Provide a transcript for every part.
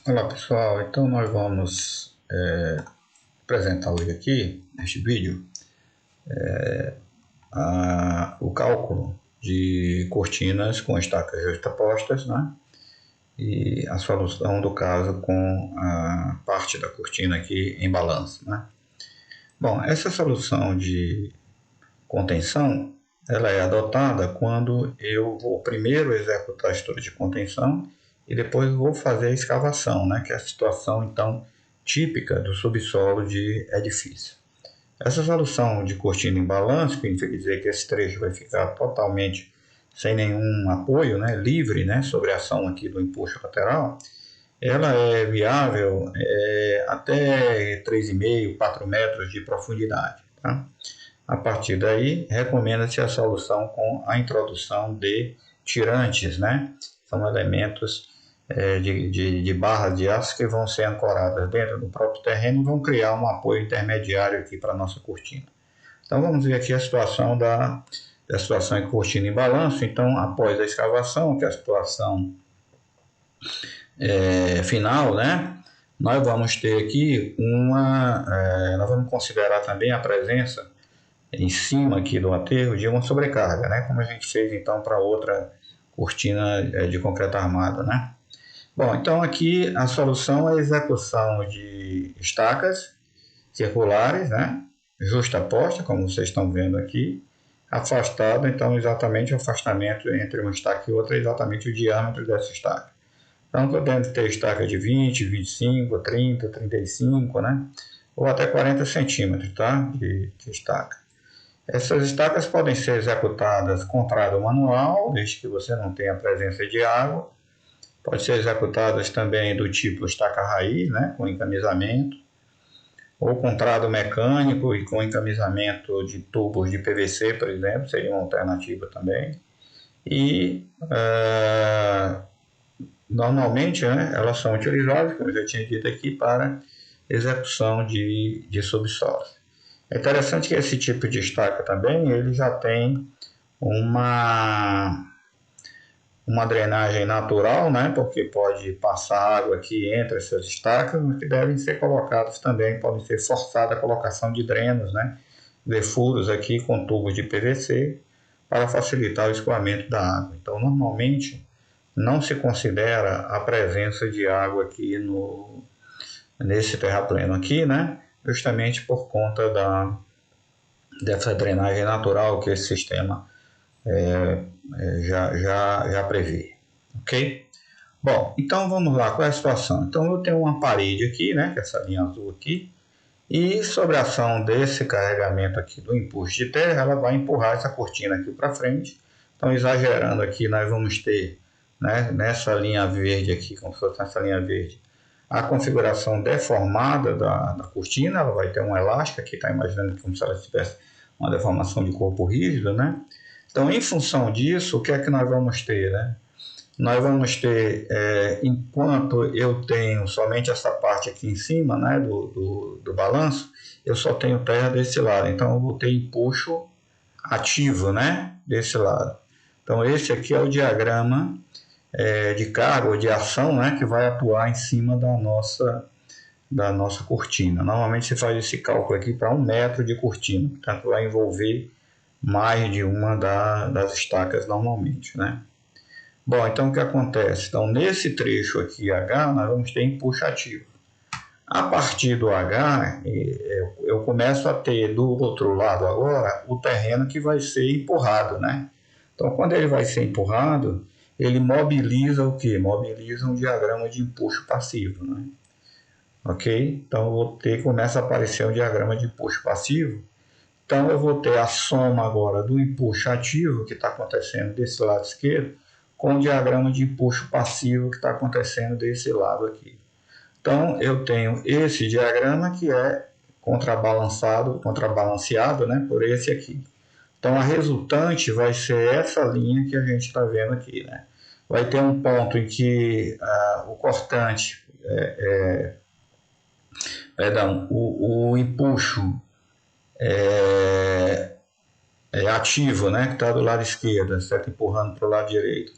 Olá pessoal, então nós vamos apresentar hoje aqui, neste vídeo, o cálculo de cortinas com estacas justapostas, né? E a solução do caso com a parte da cortina aqui em balanço, né? Bom, essa solução de contenção, ela é adotada quando eu vou primeiro executar a estrutura de contenção e depois vou fazer a escavação, né, que é a situação então típica do subsolo de edifício. Essa solução de cortina em balanço, que quer dizer que esse trecho vai ficar totalmente sem nenhum apoio, né, livre, né, sobre a ação aqui do empuxo lateral, ela é viável até 3,5, 4 metros de profundidade. Tá? A partir daí, recomenda-se a solução com a introdução de tirantes, né? São elementos de barras de aço que vão ser ancoradas dentro do próprio terreno e vão criar um apoio intermediário aqui para a nossa cortina. Então vamos ver aqui a situação da situação em cortina em balanço. Então, após a escavação, que é a situação final, né? Nós vamos ter aqui nós vamos considerar também a presença em cima aqui do aterro de uma sobrecarga, né? Como a gente fez então para outra cortina de concreto armado, né? Bom, então aqui a solução é a execução de estacas circulares, né? Justaposta, como vocês estão vendo aqui, afastado, então exatamente o afastamento entre uma estaca e outra é exatamente o diâmetro dessa estaca. Então podemos ter estaca de 20, 25, 30, 35, né? Ou até 40 centímetros, tá? De estaca. Essas estacas podem ser executadas com trado manual, desde que você não tenha presença de água. Pode ser executadas também do tipo estaca raiz, né, com encamisamento, ou com trado mecânico e com encamisamento de tubos de PVC, por exemplo, seria uma alternativa também. E normalmente, né, elas são utilizadas, como eu já tinha dito aqui, para execução de subsolos. É interessante que esse tipo de estaca também, ele já tem uma drenagem natural, né? Porque pode passar água aqui entre essas estacas, mas que devem ser colocados também, podem ser forçada a colocação de drenos, né? De furos aqui com tubos de PVC para facilitar o escoamento da água. Então, normalmente, não se considera a presença de água aqui nesse terrapleno aqui, né? Justamente por conta dessa drenagem natural que esse sistema já prevê, ok? Bom, então vamos lá, qual é a situação? Então eu tenho uma parede aqui, né, que é essa linha azul aqui, e sobre a ação desse carregamento aqui do empuxo de terra, ela vai empurrar essa cortina aqui para frente. Então, exagerando aqui, nós vamos ter, né, nessa linha verde aqui, como se fosse nessa linha verde, a configuração deformada da cortina. Ela vai ter um elástico aqui, está imaginando como se ela tivesse uma deformação de corpo rígido, né? Então, em função disso, o que é que nós vamos ter, né? Nós vamos ter, enquanto eu tenho somente essa parte aqui em cima, né, do balanço, eu só tenho terra desse lado. Então, eu vou ter empuxo ativo, né, desse lado. Então, esse aqui é o diagrama de carga ou de ação, né, que vai atuar em cima da nossa cortina. Normalmente se faz esse cálculo aqui para 1 metro de cortina, portanto vai envolver mais de uma das estacas normalmente, né? Bom, então o que acontece? Então, nesse trecho aqui H, nós vamos ter empuxo ativo. A partir do H, eu começo a ter do outro lado agora o terreno que vai ser empurrado, né? Então, quando ele vai ser empurrado, ele mobiliza o quê? Mobiliza um diagrama de empuxo passivo, né? Ok? Então, eu vou ter, começa a aparecer um diagrama de empuxo passivo. Então, eu vou ter a soma agora do empuxo ativo, que está acontecendo desse lado esquerdo, com o diagrama de empuxo passivo, que está acontecendo desse lado aqui. Então, eu tenho esse diagrama que é contrabalanceado, né, por esse aqui. Então, a resultante vai ser essa linha que a gente está vendo aqui, né? Vai ter um ponto em que o cortante, o empuxo é ativo, né, que está do lado esquerdo, certo? Empurrando para o lado direito.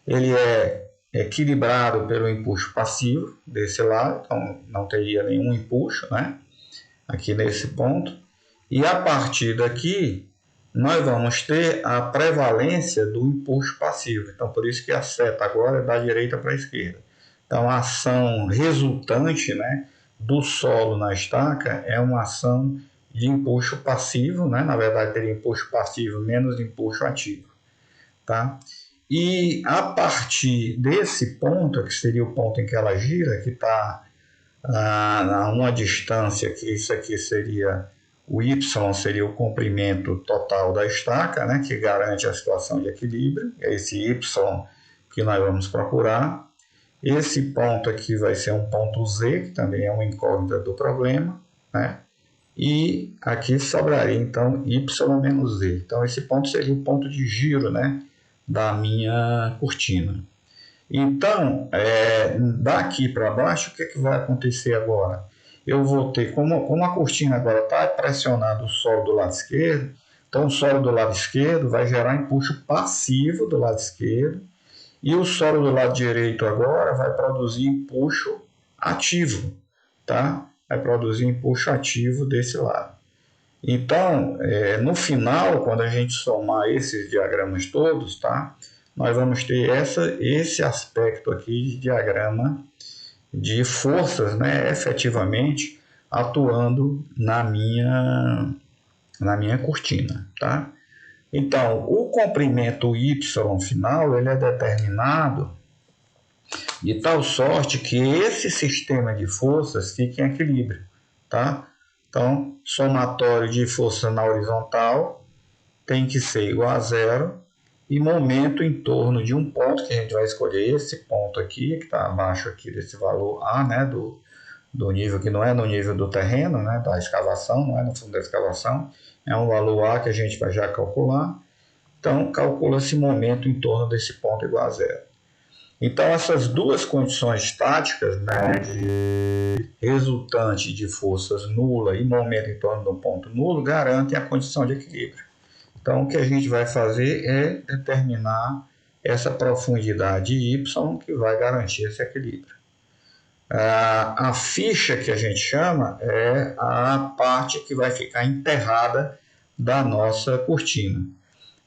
Ele é equilibrado pelo empuxo passivo desse lado, então não teria nenhum empuxo, né? Aqui nesse ponto. E a partir daqui, nós vamos ter a prevalência do empuxo passivo. Então, por isso que a seta agora é da direita para a esquerda. Então, a ação resultante, né, do solo na estaca é uma ação de empuxo passivo, né? Na verdade, teria empuxo passivo menos empuxo ativo, tá? E a partir desse ponto, que seria o ponto em que ela gira, que está a uma distância, que isso aqui seria o y, seria o comprimento total da estaca, né, que garante a situação de equilíbrio, é esse y que nós vamos procurar. Esse ponto aqui vai ser um ponto Z, que também é uma incógnita do problema, né? E aqui sobraria, então, y menos z. Então, esse ponto seria o ponto de giro, né, da minha cortina. Então, daqui para baixo, o que vai acontecer agora? Eu vou ter, como a cortina agora está pressionando o solo do lado esquerdo, então o solo do lado esquerdo vai gerar empuxo passivo do lado esquerdo, e o solo do lado direito agora vai produzir empuxo ativo, tá? Vai produzir empuxo ativo desse lado. Então, no final, quando a gente somar esses diagramas todos, tá? Nós vamos ter esse aspecto aqui de diagrama de forças, né, efetivamente atuando na minha cortina, tá? Então, o comprimento y final, ele é determinado de tal sorte que esse sistema de forças fique em equilíbrio, tá? Então, somatório de força na horizontal tem que ser igual a zero, e momento em torno de um ponto, que a gente vai escolher esse ponto aqui, que está abaixo aqui desse valor A, né, do nível que não é no nível do terreno, né, da escavação, não é no fundo da escavação, é um valor A que a gente vai já calcular. Então, calcula esse momento em torno desse ponto igual a zero. Então, essas duas condições estáticas, né, de resultante de forças nula e momento em torno do ponto nulo, garantem a condição de equilíbrio. Então, o que a gente vai fazer é determinar essa profundidade y que vai garantir esse equilíbrio. A ficha que a gente chama é a parte que vai ficar enterrada da nossa cortina.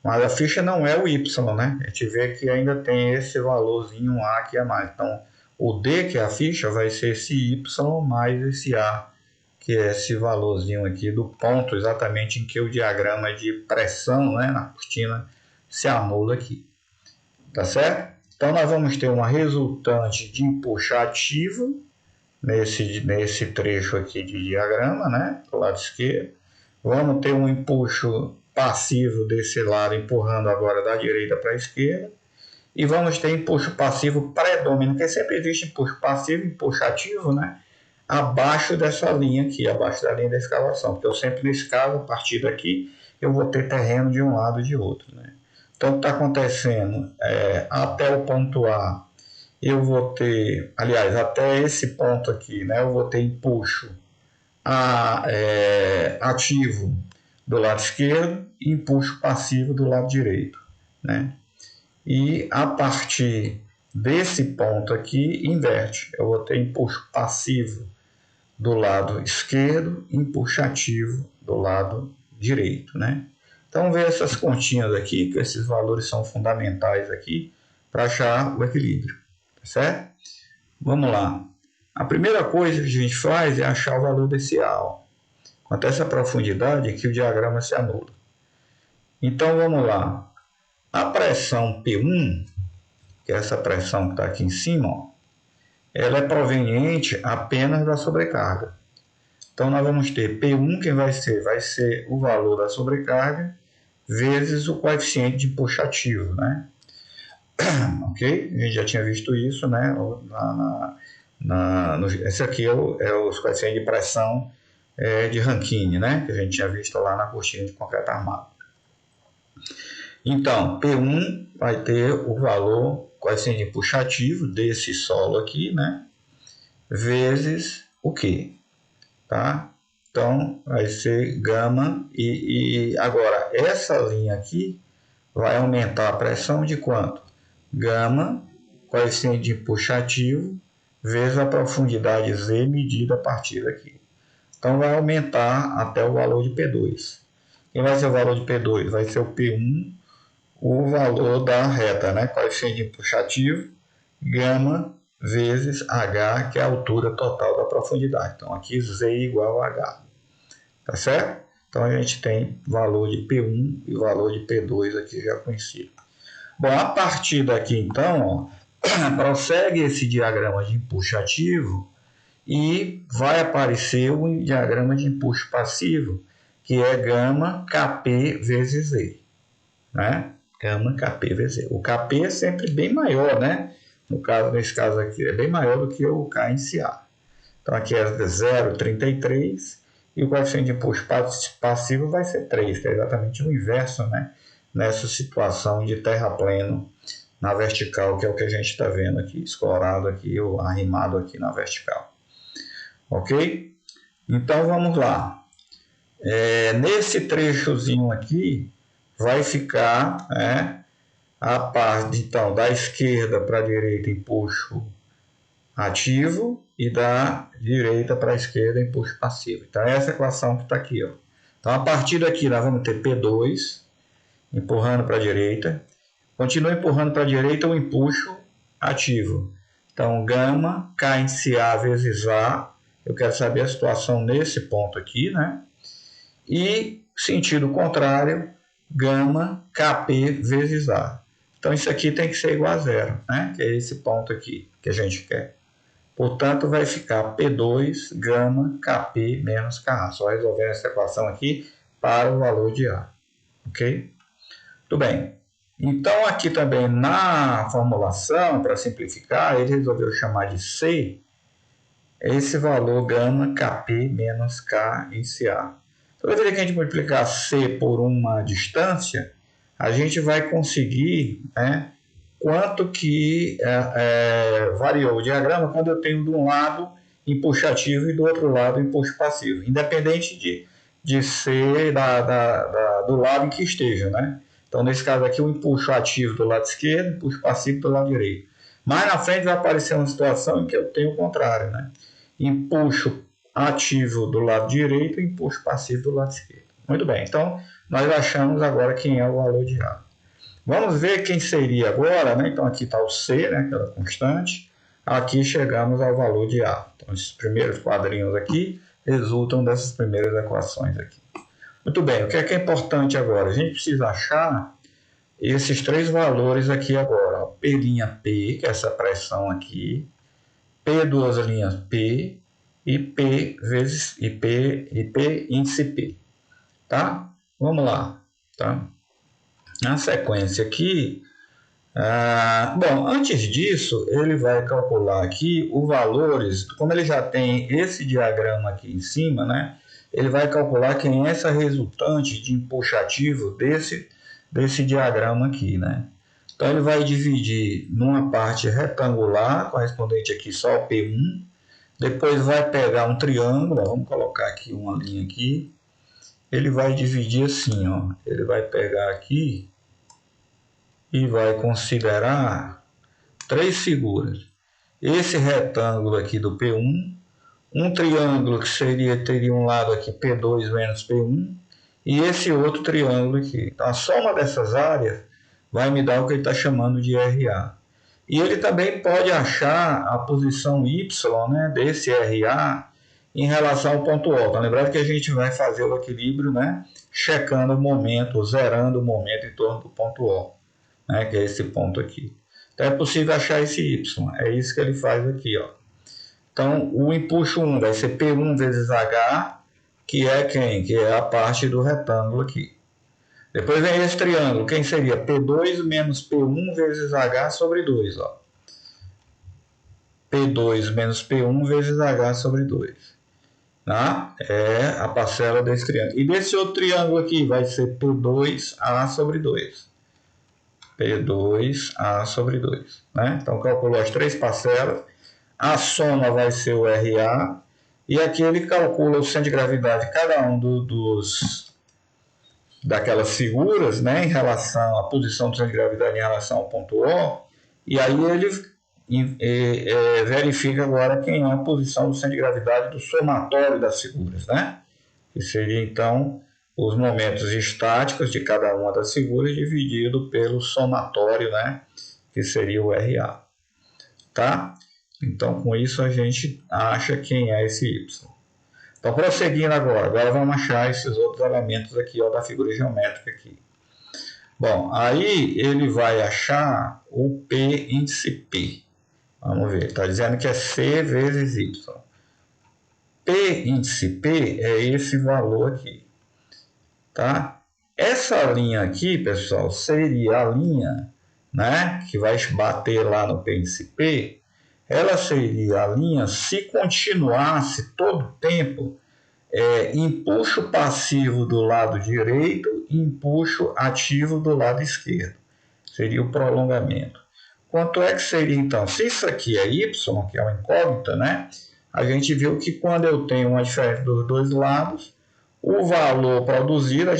Mas a ficha não é o y, né? A gente vê que ainda tem esse valorzinho A aqui a mais. Então, o D, que é a ficha, vai ser esse y mais esse A, que é esse valorzinho aqui do ponto exatamente em que o diagrama de pressão, né, na cortina se anula aqui. Tá certo? Então, nós vamos ter uma resultante de empuxo ativo nesse trecho aqui de diagrama, né, do lado esquerdo. Vamos ter um empuxo passivo desse lado, empurrando agora da direita para a esquerda. E vamos ter empuxo passivo predominante, porque sempre existe empuxo passivo e empuxo ativo, né? Abaixo dessa linha aqui, abaixo da linha da escavação. Porque eu sempre, nesse caso, a partir daqui, eu vou ter terreno de um lado e de outro, né? Então, o que está acontecendo? Até o ponto A, eu vou ter, aliás, até esse ponto aqui, né? Eu vou ter empuxo ativo do lado esquerdo e empuxo passivo do lado direito, né? E a partir desse ponto aqui, inverte. Eu vou ter empuxo passivo do lado esquerdo e empuxo ativo do lado direito, né? Então, ver essas continhas aqui, que esses valores são fundamentais aqui para achar o equilíbrio, tá certo? Vamos lá. A primeira coisa que a gente faz é achar o valor desse A. Até essa profundidade que o diagrama se anula. Então, vamos lá. A pressão P1, que é essa pressão que está aqui em cima, ó, ela é proveniente apenas da sobrecarga. Então, nós vamos ter P1, quem vai ser? Vai ser o valor da sobrecarga vezes o coeficiente de empuxo ativo, né? Ok? A gente já tinha visto isso, né? Esse aqui é os coeficientes de pressão de Rankine, né? Que a gente tinha visto lá na cortina de concreto armado. Então, P1 vai ter o valor coeficiente de empuxo ativo desse solo aqui, né? Vezes o Q, tá? Então, vai ser gama e agora, essa linha aqui vai aumentar a pressão de quanto? Gama coeficiente de empuxo ativo vezes a profundidade Z medida a partir daqui. Então vai aumentar até o valor de P2. Quem vai ser o valor de P2? Vai ser o P1, o valor da reta, né? Coeficiente de empuxo ativo, gama vezes H, que é a altura total da profundidade. Então aqui Z igual a H. Tá certo? Então a gente tem valor de P1 e valor de P2 aqui já conhecido. Bom, a partir daqui então, ó, prossegue esse diagrama de empuxo ativo e vai aparecer o diagrama de empuxo passivo, que é gama Kp vezes Z, né? Gama Kp vezes Z. O Kp é sempre bem maior, né? Nesse caso aqui, é bem maior do que o K em CA. Então aqui é 0,33 e o coeficiente de empuxo passivo vai ser 3, que é exatamente o inverso, né? Nessa situação de terrapleno na vertical, que é o que a gente está vendo aqui, escorado aqui ou arrimado aqui na vertical. Ok? Então vamos lá. Nesse trechozinho aqui vai ficar, né, a parte então, da esquerda para a direita empuxo ativo e da direita para a esquerda empuxo passivo. Então é essa equação que está aqui. Ó. Então a partir daqui nós vamos ter P2 empurrando para a direita. Continua empurrando para a direita o empuxo ativo. Então gama K índice A vezes A. Eu quero saber a situação nesse ponto aqui, né? E sentido contrário, gama Kp vezes A. Então isso aqui tem que ser igual a zero, né? Que é esse ponto aqui que a gente quer. Portanto, vai ficar P2 gama Kp menos Ka. Só resolver essa equação aqui para o valor de A. Ok? Muito bem. Então, aqui também na formulação, para simplificar, ele resolveu chamar de C esse valor gama Kp menos K em CA. Toda vez que a gente multiplicar C por uma distância, a gente vai conseguir, né, quanto que variou o diagrama quando eu tenho de um lado empuxo ativo e do outro lado empuxo passivo, independente de ser do lado em que esteja, né? Então, nesse caso aqui, o empuxo ativo do lado esquerdo, empuxo passivo do lado direito. Mais na frente vai aparecer uma situação em que eu tenho o contrário, né? Empuxo ativo do lado direito e empuxo passivo do lado esquerdo. Muito bem, então nós achamos agora quem é o valor de A. Vamos ver quem seria agora, né? Então aqui está o C, né? Aquela constante. Aqui chegamos ao valor de A. Então esses primeiros quadrinhos aqui resultam dessas primeiras equações aqui. Muito bem, o que é importante agora? A gente precisa achar esses três valores aqui agora. Ó. P', que é essa pressão aqui. P', e P vezes P índice P. Tá? Vamos lá. Tá? Na sequência aqui, bom, antes disso, ele vai calcular aqui os valores, como ele já tem esse diagrama aqui em cima, né? Ele vai calcular quem é essa resultante de empuxo ativo desse diagrama aqui, né? Então, ele vai dividir numa parte retangular, correspondente aqui só ao P1, depois vai pegar um triângulo, ó, vamos colocar aqui uma linha aqui, ele vai dividir assim, ó, ele vai pegar aqui e vai considerar três figuras. Esse retângulo aqui do P1, um triângulo que teria um lado aqui P2 menos P1 e esse outro triângulo aqui. Então a soma dessas áreas vai me dar o que ele está chamando de RA. E ele também pode achar a posição Y, né, desse RA em relação ao ponto O. Então, lembrando que a gente vai fazer o equilíbrio, né, checando o momento, zerando o momento em torno do ponto O, né, que é esse ponto aqui. Então é possível achar esse Y, é isso que ele faz aqui. Ó. Então o impulso 1 vai ser P1 vezes H, que é quem? Que é a parte do retângulo aqui. Depois vem esse triângulo, quem seria? P2 menos P1 vezes H sobre 2. Ó. P2 menos P1 vezes H sobre 2. Tá? É a parcela desse triângulo. E desse outro triângulo aqui vai ser P2A sobre 2. P2A sobre 2. Né? Então, calculou as três parcelas. A soma vai ser o RA. E aqui ele calcula o centro de gravidade de cada um daquelas figuras, né, em relação à posição do centro de gravidade em relação ao ponto O. E aí ele verifica agora quem é a posição do centro de gravidade do somatório das figuras, né? Que seria, então, os momentos estáticos de cada uma das figuras dividido pelo somatório, né? Que seria o RA, tá? Então, com isso, a gente acha quem é esse Y. Então, prosseguindo agora vamos achar esses outros elementos aqui, ó, da figura geométrica aqui. Bom, aí ele vai achar o P índice P. Vamos ver, está dizendo que é C vezes Y. P índice P é esse valor aqui, tá? Essa linha aqui, pessoal, seria a linha, né, que vai bater lá no P índice P. Ela seria a linha se continuasse todo o tempo empuxo passivo do lado direito e empuxo ativo do lado esquerdo. Seria o prolongamento. Quanto é que seria, então? Se isso aqui é y, que é uma incógnita, né? A gente viu que quando eu tenho uma diferença dos dois lados, o valor produzido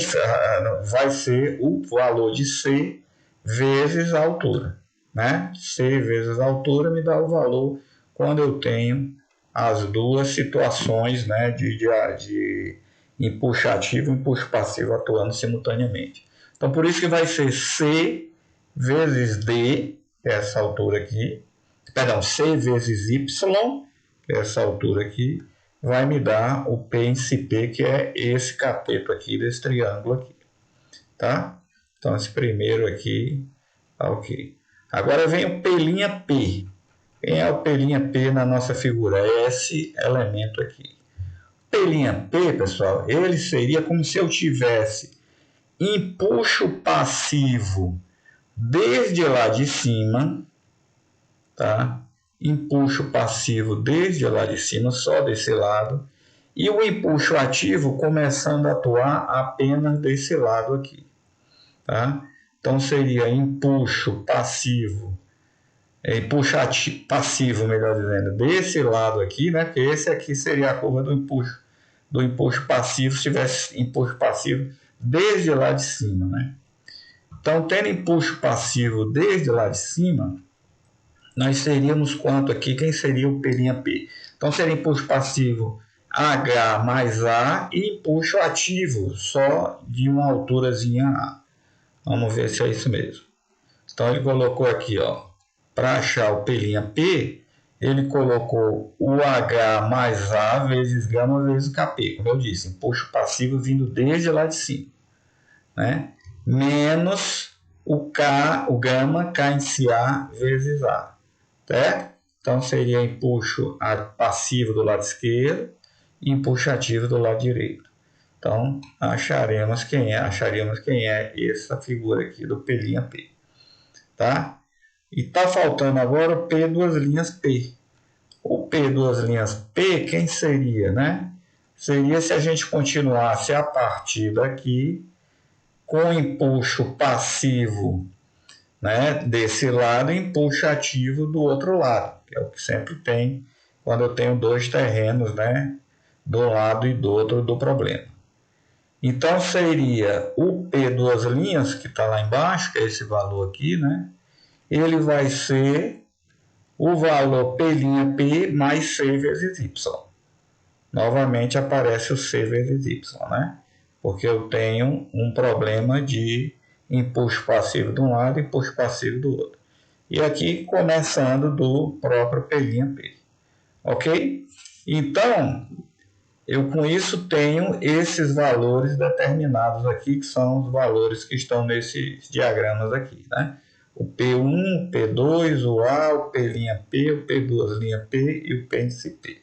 vai ser o valor de C vezes a altura, né? C vezes a altura me dá o valor quando eu tenho as duas situações, né, de empuxo ativo e empuxo passivo atuando simultaneamente. Então, por isso que vai ser C vezes D, que é essa altura aqui, perdão, C vezes Y, que é essa altura aqui, vai me dar o P índice P, que é esse cateto aqui, desse triângulo aqui, tá? Então, esse primeiro aqui, ok. Agora vem o P'. Quem é o P' na nossa figura? É esse elemento aqui. P', pessoal, ele seria como se eu tivesse empuxo passivo desde lá de cima, tá? Empuxo passivo desde lá de cima, só desse lado, e o empuxo ativo começando a atuar apenas desse lado aqui, tá? Então seria empuxo passivo, passivo, melhor dizendo, desse lado aqui, né? Que esse aqui seria a curva do empuxo passivo, se tivesse empuxo passivo desde lá de cima, né? Então, tendo empuxo passivo desde lá de cima, nós teríamos quanto aqui? Quem seria o P'? Então, seria empuxo passivo H mais A e empuxo ativo só de uma alturazinha A. Vamos ver se é isso mesmo. Então, ele colocou aqui, ó, para achar o P', ele colocou o H mais A vezes gama vezes Kp, como eu disse, empuxo passivo vindo desde lá de cima, né? Menos o K, o gama, K índice A vezes A, certo? Então, seria empuxo passivo do lado esquerdo e empuxo ativo do lado direito. Então, acharíamos quem é essa figura aqui do P', tá? E está faltando agora o P duas linhas P. O P duas linhas P, quem seria, né? Seria se a gente continuasse a partir daqui com empuxo passivo, né, desse lado e empuxo ativo do outro lado, que é o que sempre tem quando eu tenho dois terrenos, né, do lado e do outro do problema. Então seria o P duas linhas, que está lá embaixo, que é esse valor aqui, né? Ele vai ser o valor P' mais C vezes Y. Novamente aparece o C vezes Y, né? Porque eu tenho um problema de empuxo passivo de um lado e empuxo passivo do outro. E aqui começando do próprio P'. Ok? Então, eu com isso tenho esses valores determinados aqui, que são os valores que estão nesses diagramas aqui, né? O P1, o P2, o A, o P', o P', e o P índice P.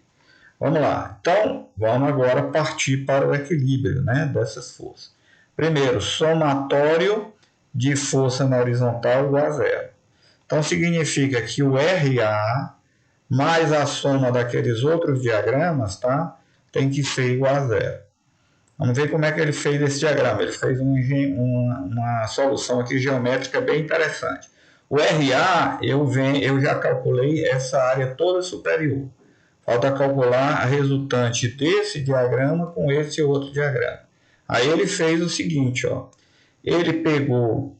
Vamos lá. Então, vamos agora partir para o equilíbrio, né, dessas forças. Primeiro, somatório de força na horizontal igual a zero. Então, significa que o RA mais a soma daqueles outros diagramas, tá, tem que ser igual a zero. Vamos ver como é que ele fez esse diagrama. Ele fez uma solução aqui geométrica bem interessante. O RA, eu já calculei essa área toda superior. Falta calcular a resultante desse diagrama com esse outro diagrama. Aí ele fez o seguinte, ó. Ele pegou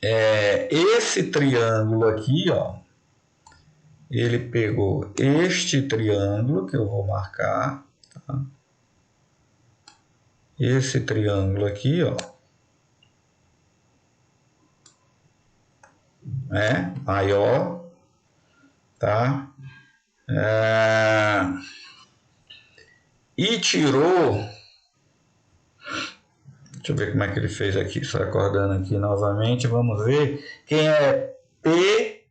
esse triângulo aqui, ó, ele pegou este triângulo, que eu vou marcar, tá? Esse triângulo aqui, ó, maior, tá? E tirou, deixa eu ver como é que ele fez aqui, só recordando aqui novamente, vamos ver quem é P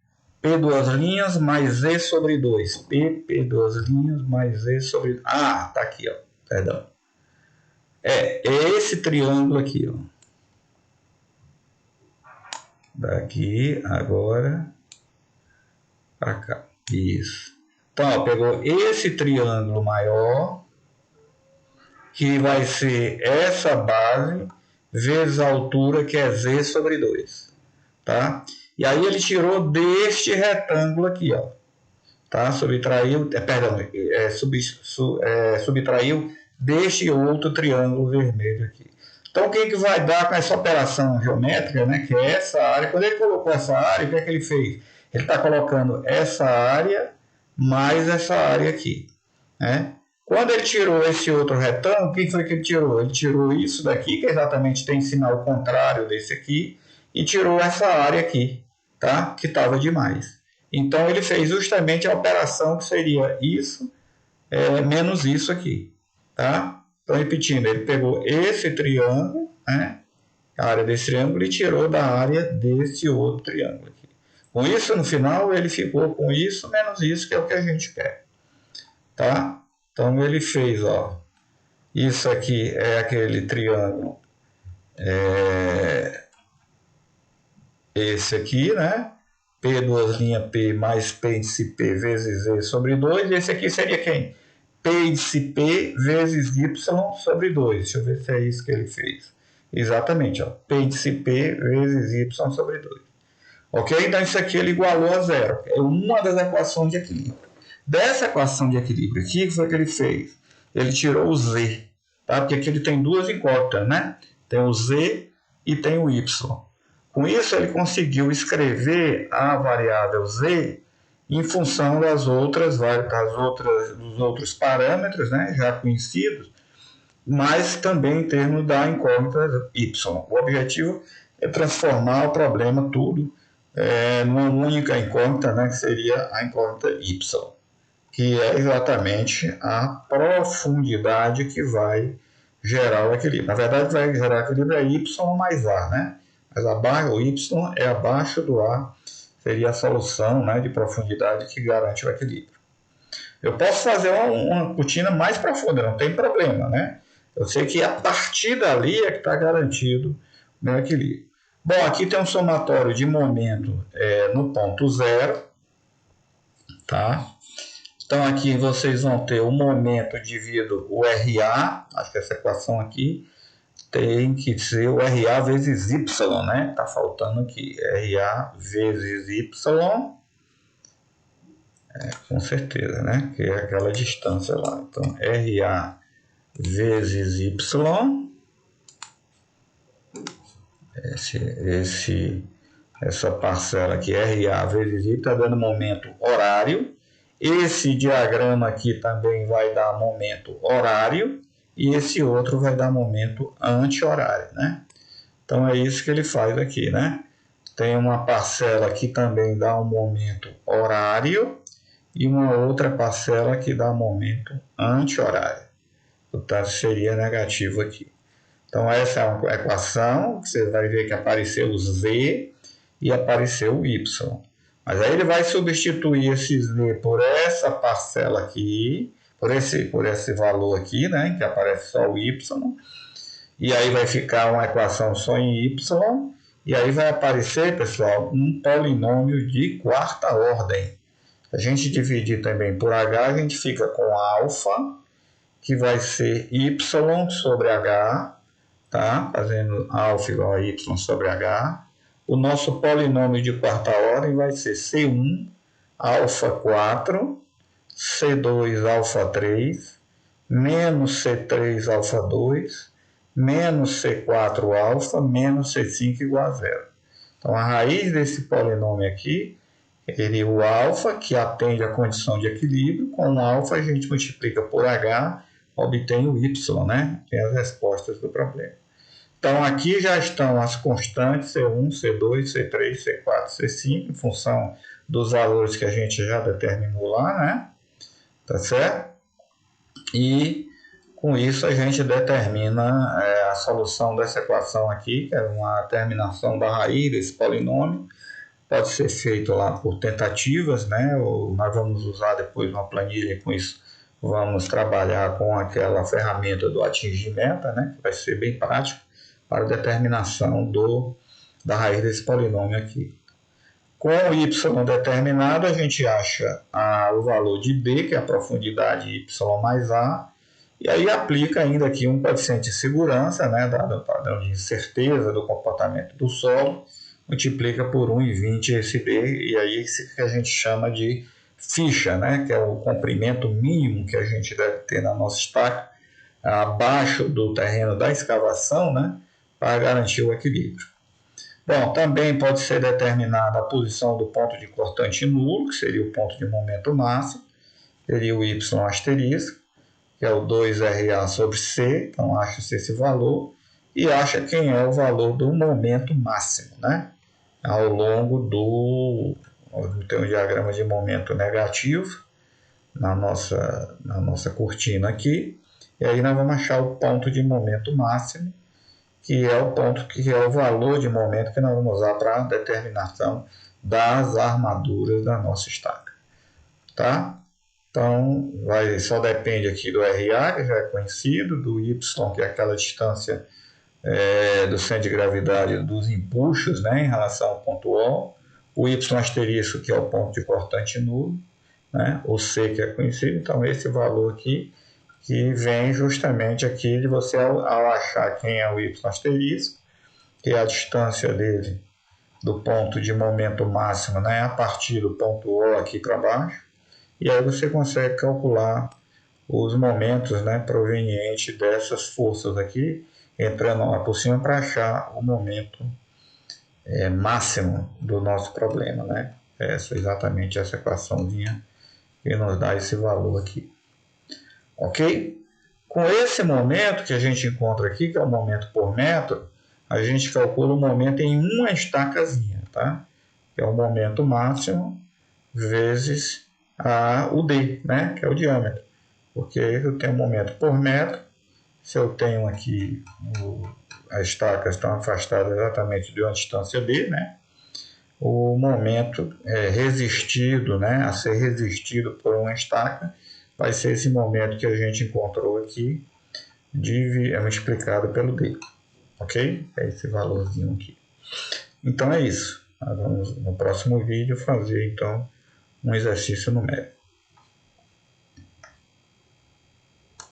duas linhas mais E sobre 2. P duas linhas mais E sobre... tá aqui, ó, perdão. É esse triângulo aqui, ó. Daqui, agora, para cá. Isso. Então, ó, pegou esse triângulo maior, que vai ser essa base, vezes a altura, que é Z sobre 2. Tá? E aí ele tirou deste retângulo aqui, ó. Tá? Subtraiu deste outro triângulo vermelho aqui. Então, o que vai dar com essa operação geométrica, né, que é essa área? Quando ele colocou essa área, o que é que ele fez? Ele está colocando essa área mais essa área aqui. Né? Quando ele tirou esse outro retângulo, o que foi que ele tirou? Ele tirou isso daqui, que exatamente tem sinal contrário desse aqui, e tirou essa área aqui, tá? Que estava demais. Então, ele fez justamente a operação que seria isso menos isso aqui. Tá? Então, repetindo, ele pegou esse triângulo, né? A área desse triângulo, e tirou da área desse outro triângulo aqui. Com isso, no final, ele ficou com isso menos isso, que é o que a gente quer. Tá? Então, ele fez, ó, isso aqui é aquele triângulo, esse aqui, né? P duas linhas P mais P índice P vezes E sobre 2. Esse aqui seria quem? P índice P vezes Y sobre 2. Deixa eu ver se é isso que ele fez. Exatamente, ó. P índice P vezes Y sobre 2. Ok? Então isso aqui ele igualou a zero. É uma das equações de equilíbrio. Dessa equação de equilíbrio aqui, o que foi que ele fez? Ele tirou o Z. Tá? Porque aqui ele tem duas incógnitas, né? Tem o Z e tem o Y. Com isso, ele conseguiu escrever a variável Z em função dos outros parâmetros, né, já conhecidos, mas também em termos da incógnita Y. O objetivo é transformar o problema tudo numa única incógnita, né, que seria a incógnita Y, que é exatamente a profundidade que vai gerar o equilíbrio. Na verdade, vai gerar o equilíbrio é Y mais A, né? Mas o Y é abaixo do A, seria a solução, né, de profundidade que garante o equilíbrio. Eu posso fazer uma cortina mais profunda, não tem problema, né? Eu sei que a partir dali é que está garantido o meu equilíbrio. Bom, aqui tem um somatório de momento no ponto zero, tá? Então aqui vocês vão ter o momento dividido o RA, acho que essa equação aqui tem que ser o RA vezes Y, né? Tá faltando aqui, RA vezes Y, com certeza, né? Que é aquela distância lá. Então, RA vezes Y, essa parcela aqui, RA vezes Y, está dando momento horário. Esse diagrama aqui também vai dar momento horário, e esse outro vai dar momento anti-horário, né? Então, é isso que ele faz aqui, né? Tem uma parcela que também dá um momento horário e uma outra parcela que dá momento anti-horário. Portanto, seria negativo aqui. Então, essa é uma equação, você vai ver que apareceu o Z e apareceu o Y. Mas aí ele vai substituir esse Z por essa parcela aqui, por esse valor aqui, né, que aparece só o Y, e aí vai ficar uma equação só em Y, e aí vai aparecer, pessoal, um polinômio de quarta ordem. Se a gente dividir também por H, a gente fica com alfa, que vai ser Y sobre H, tá? Fazendo alfa igual a Y sobre H. O nosso polinômio de quarta ordem vai ser C1 alfa 4, C2 alfa 3, menos C3 alfa 2, menos C4 alfa, menos C5 igual a zero. Então, a raiz desse polinômio aqui, O alfa, que atende à condição de equilíbrio, com o alfa a gente multiplica por H, obtém o Y, né? Tem as respostas do problema. Então, aqui já estão as constantes C1, C2, C3, C4, C5, em função dos valores que a gente já determinou lá, né? Tá certo? E com isso a gente determina a solução dessa equação aqui, que é uma terminação da raiz desse polinômio. Pode ser feito lá por tentativas, né? Ou nós vamos usar depois uma planilha, com isso vamos trabalhar com aquela ferramenta do atingir meta, né? Que vai ser bem prático para a determinação da raiz desse polinômio aqui. Com o y determinado, a gente acha o valor de b, que é a profundidade y mais a, e aí aplica ainda aqui um coeficiente de segurança, né, dado o padrão de incerteza do comportamento do solo, multiplica por 1,20 esse b, e aí isso que a gente chama de ficha, né, que é o comprimento mínimo que a gente deve ter na nossa estaca, abaixo do terreno da escavação, né, para garantir o equilíbrio. Bom, também pode ser determinada a posição do ponto de cortante nulo, que seria o ponto de momento máximo, seria o y asterisco, que é o 2RA sobre C, então acha-se esse valor, e acha quem é o valor do momento máximo, né? Ao longo tem um diagrama de momento negativo na nossa cortina aqui, e aí nós vamos achar o ponto de momento máximo, que é o ponto que é o valor de momento que nós vamos usar para a determinação das armaduras da nossa estaca, tá? Então, só depende aqui do RA, que já é conhecido, do Y, que é aquela distância do centro de gravidade dos empuxos, né, em relação ao ponto O Y asterisco, que é o ponto de cortante nulo, né, o C, que é conhecido. Então, esse valor aqui, que vem justamente aqui de você ao achar quem é o Y asterisco, que é a distância dele do ponto de momento máximo, né, a partir do ponto O aqui para baixo, e aí você consegue calcular os momentos, né, provenientes dessas forças aqui, entrando lá por cima para achar o momento máximo do nosso problema, né? Exatamente essa equaçãozinha que nos dá esse valor aqui. Ok? Com esse momento que a gente encontra aqui, que é o momento por metro, a gente calcula o momento em uma estacazinha, tá? Que é o momento máximo vezes o D, né? Que é o diâmetro. Porque eu tenho um momento por metro. Se eu tenho aqui as estacas estão afastadas exatamente de uma distância D, né? O momento resistido, né, a ser resistido por uma estaca, vai ser esse momento que a gente encontrou aqui, multiplicado pelo D, ok? É esse valorzinho aqui. Então é isso. Nós vamos no próximo vídeo fazer então um exercício numérico.